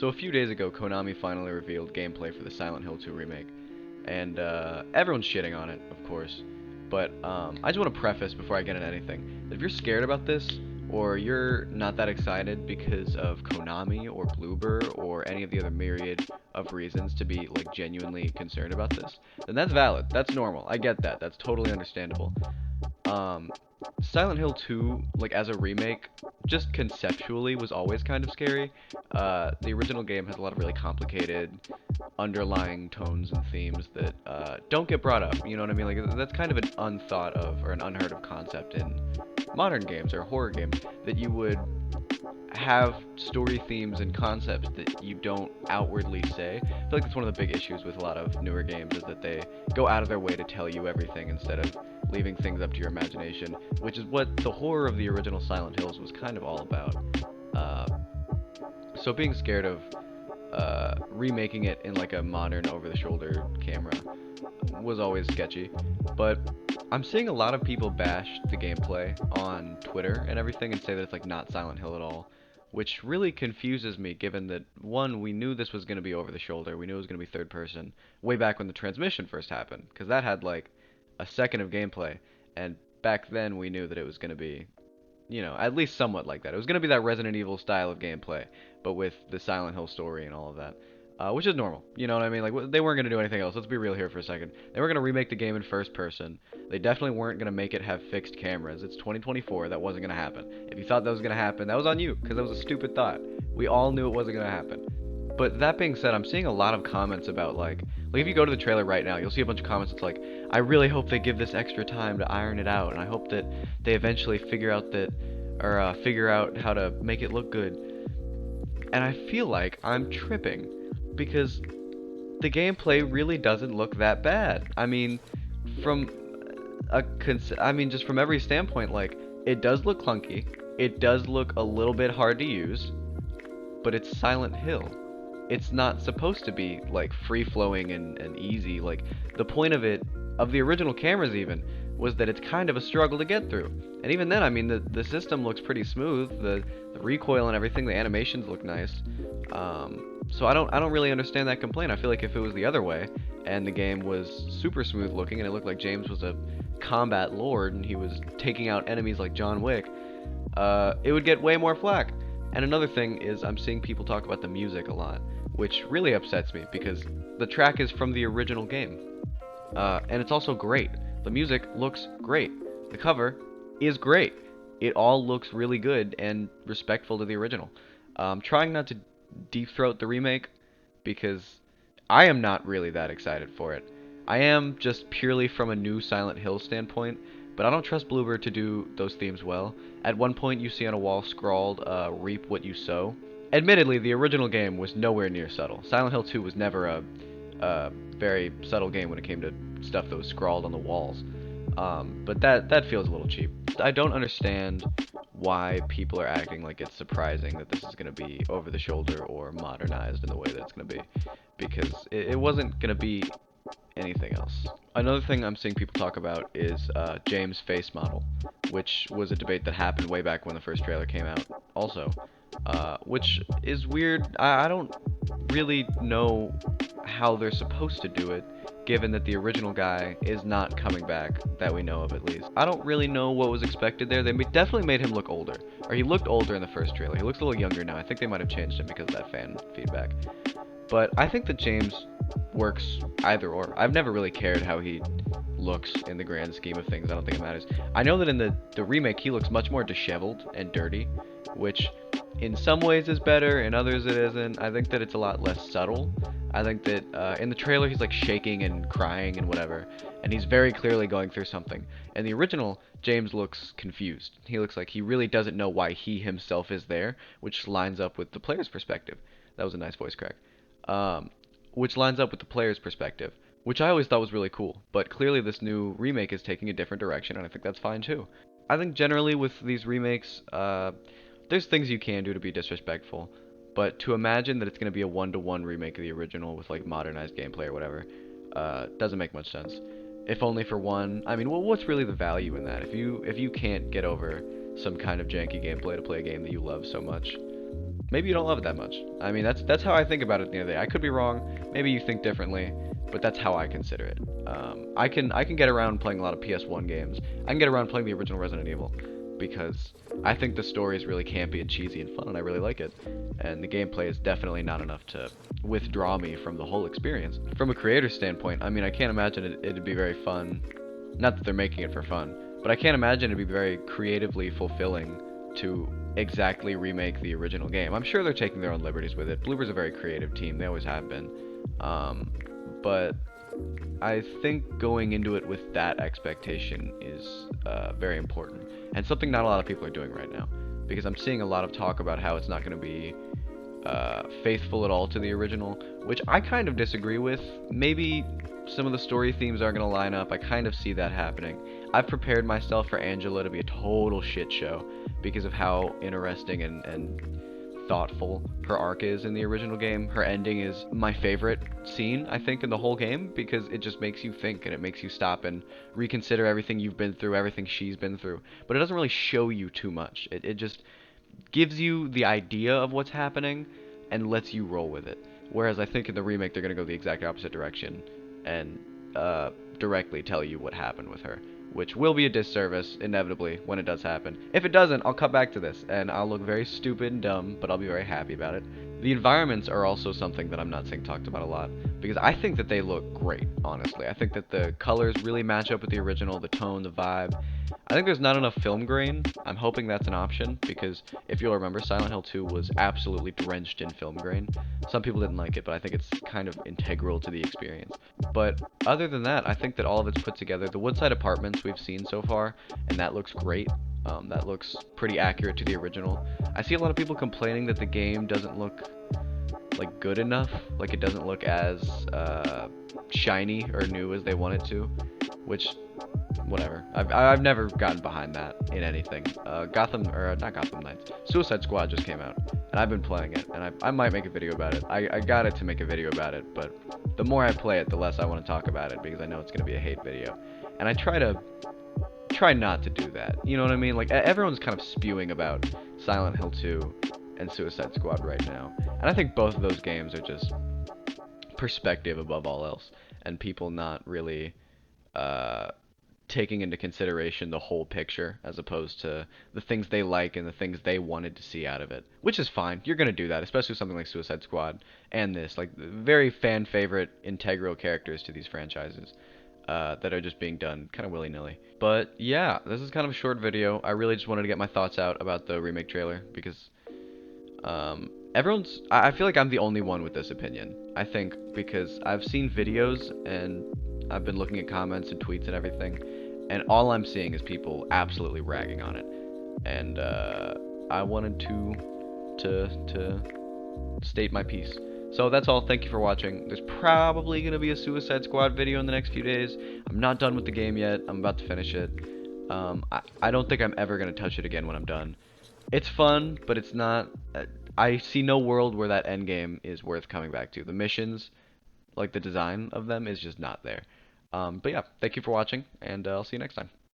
So a few days ago, Konami finally revealed gameplay for the Silent Hill 2 remake, and everyone's shitting on it, of course. But I just want to preface before I get into anything that if you're scared about this, or you're not that excited because of Konami or Bloober or any of the other myriad of reasons to be like genuinely concerned about this, then that's valid. That's normal. I get that. That's totally understandable. Um, Silent Hill 2, like as a remake, just conceptually was always kind of scary. The original game has a lot of really complicated underlying tones and themes that don't get brought up. You know what I mean? Like that's kind of an unthought of or an unheard of concept in modern games or horror games that you would have story themes and concepts that you don't outwardly say. I feel like that's one of the big issues with a lot of newer games is that they go out of their way to tell you everything instead of leaving things up to your imagination, which is what the horror of the original Silent Hills was kind of all about. Uh, so being scared of remaking it in like a modern over-the-shoulder camera was always sketchy, but I'm seeing a lot of people bash the gameplay on Twitter and everything and say that it's like not Silent Hill at all, which really confuses me given that one, we knew this was going to be over the shoulder, we knew it was going to be third person way back when the transmission first happened, because that had like a second of gameplay, and back then we knew that it was going to be, you know, at least somewhat like that. It was going to be that Resident Evil style of gameplay, but with the Silent Hill story and all of that. Which is normal, you know what I mean? Like, they weren't going to do anything else. Let's be real here for a second. They were going to remake the game in first person. They definitely weren't going to make it have fixed cameras. It's 2024. That wasn't going to happen. If you thought that was going to happen, that was on you, because that was a stupid thought. We all knew it wasn't going to happen. But that being said, I'm seeing a lot of comments about like if you go to the trailer right now, you'll see a bunch of comments that's like, I really hope they give this extra time to iron it out, and I hope that they eventually figure out that, or figure out how to make it look good. And I feel like I'm tripping because the gameplay really doesn't look that bad. I mean, from just from every standpoint, like it does look clunky. It does look a little bit hard to use, but it's Silent Hill. It's not supposed to be like free flowing and easy. Like the point of it, of the original cameras even, was that it's kind of a struggle to get through. And even then, I mean, the system looks pretty smooth. The recoil and everything, the animations look nice. So I don't really understand that complaint. I feel like if it was the other way and the game was super smooth looking and it looked like James was a combat lord and he was taking out enemies like John Wick, it would get way more flack. And another thing is I'm seeing people talk about the music a lot, which really upsets me because the track is from the original game. And it's also great. The music looks great. The cover is great. It all looks really good and respectful to the original. Trying not to deep throat the remake because I am not really that excited for it. I am just purely from a new Silent Hill standpoint, but I don't trust Bloober to do those themes well. At one point, you see on a wall scrawled, "Reap what you sow." Admittedly, the original game was nowhere near subtle. Silent Hill 2 was never a very subtle game when it came to stuff that was scrawled on the walls. But that feels a little cheap. I don't understand why people are acting like it's surprising that this is going to be over the shoulder or modernized in the way that it's going to be, because it wasn't going to be anything else. Another thing I'm seeing people talk about is James' face model, which was a debate that happened way back when the first trailer came out also, which is weird. I don't really know how they're supposed to do it, given that the original guy is not coming back, that we know of at least. I don't really know what was expected there. They definitely made him look older, or he looked older in the first trailer. He looks a little younger now. I think they might have changed him because of that fan feedback. But I think that James works either or. I've never really cared how he looks in the grand scheme of things. I don't think it matters. I know that in the remake he looks much more disheveled and dirty, which in some ways is better, in others it isn't. I think that it's a lot less subtle. I think that in the trailer he's like shaking and crying and whatever, and he's very clearly going through something. In the original, James looks confused. He looks like he really doesn't know why he himself is there, which lines up with the player's perspective. That was a nice voice crack. Which lines up with the player's perspective, which I always thought was really cool. But clearly this new remake is taking a different direction, and I think that's fine too. I think generally with these remakes, there's things you can do to be disrespectful, but to imagine that it's going to be a one-to-one remake of the original with like modernized gameplay or whatever, doesn't make much sense. If only for one. I mean, well, what's really the value in that? If you can't get over some kind of janky gameplay to play a game that you love so much, maybe you don't love it that much. I mean, that's how I think about it at the end of the day. I could be wrong. Maybe you think differently, but that's how I consider it. I can get around playing a lot of PS1 games. I can get around playing the original Resident Evil because I think the story is really campy and cheesy and fun, and I really like it. And the gameplay is definitely not enough to withdraw me from the whole experience. From a creator standpoint, I mean, I can't imagine it'd be very fun. Not that they're making it for fun, but I can't imagine it'd be very creatively fulfilling to exactly remake the original game. I'm sure they're taking their own liberties with it. Bloober's a very creative team. They always have been. But I think going into it with that expectation is very important, and something not a lot of people are doing right now. Because I'm seeing a lot of talk about how it's not going to be faithful at all to the original, which I kind of disagree with. Maybe some of the story themes aren't going to line up. I kind of see that happening. I've prepared myself for Angela to be a total shit show because of how interesting and thoughtful her arc is in the original game. Her ending is my favorite scene, I think, in the whole game because it just makes you think and it makes you stop and reconsider everything you've been through, everything she's been through. But it doesn't really show you too much. It just gives you the idea of what's happening and lets you roll with it. Whereas I think in the remake they're going to go the exact opposite direction and directly tell you what happened with her, which will be a disservice inevitably when it does happen. If it doesn't, I'll cut back to this and I'll look very stupid and dumb, but I'll be very happy about it. The environments are also something that I'm not seeing talked about a lot because I think that they look great, honestly. I think that the colors really match up with the original, the tone, the vibe. I think there's not enough film grain. I'm hoping that's an option because if you'll remember, Silent Hill 2 was absolutely drenched in film grain. Some people didn't like it, but I think it's kind of integral to the experience. But other than that, I think that all of it's put together. The Woodside Apartments we've seen so far, and that looks great. That looks pretty accurate to the original. I see a lot of people complaining that the game doesn't look like good enough, like it doesn't look as shiny or new as they want it to, which whatever. I've never gotten behind that in anything. Not Gotham Knights. Suicide Squad just came out, and I've been playing it, and I might make a video about it. I got it to make a video about it, but the more I play it, the less I want to talk about it because I know it's gonna be a hate video, and I try not to do that. You know what I mean? Like everyone's kind of spewing about Silent Hill 2 and Suicide Squad right now, and I think both of those games are just perspective above all else, and people not really taking into consideration the whole picture as opposed to the things they like and the things they wanted to see out of it, which is fine. You're gonna do that, especially with something like Suicide Squad and this, like very fan favorite integral characters to these franchises that are just being done kind of willy-nilly. But yeah, this is kind of a short video. I really just wanted to get my thoughts out about the remake trailer because I feel like I'm the only one with this opinion. I think because I've seen videos and I've been looking at comments and tweets and everything, and all I'm seeing is people absolutely ragging on it. And I wanted to state my piece. So that's all. Thank you for watching. There's probably going to be a Suicide Squad video in the next few days. I'm not done with the game yet. I'm about to finish it. I don't think I'm ever going to touch it again when I'm done. It's fun, but it's not... I see no world where that end game is worth coming back to. The missions, like the design of them, is just not there. But yeah, thank you for watching, and I'll see you next time.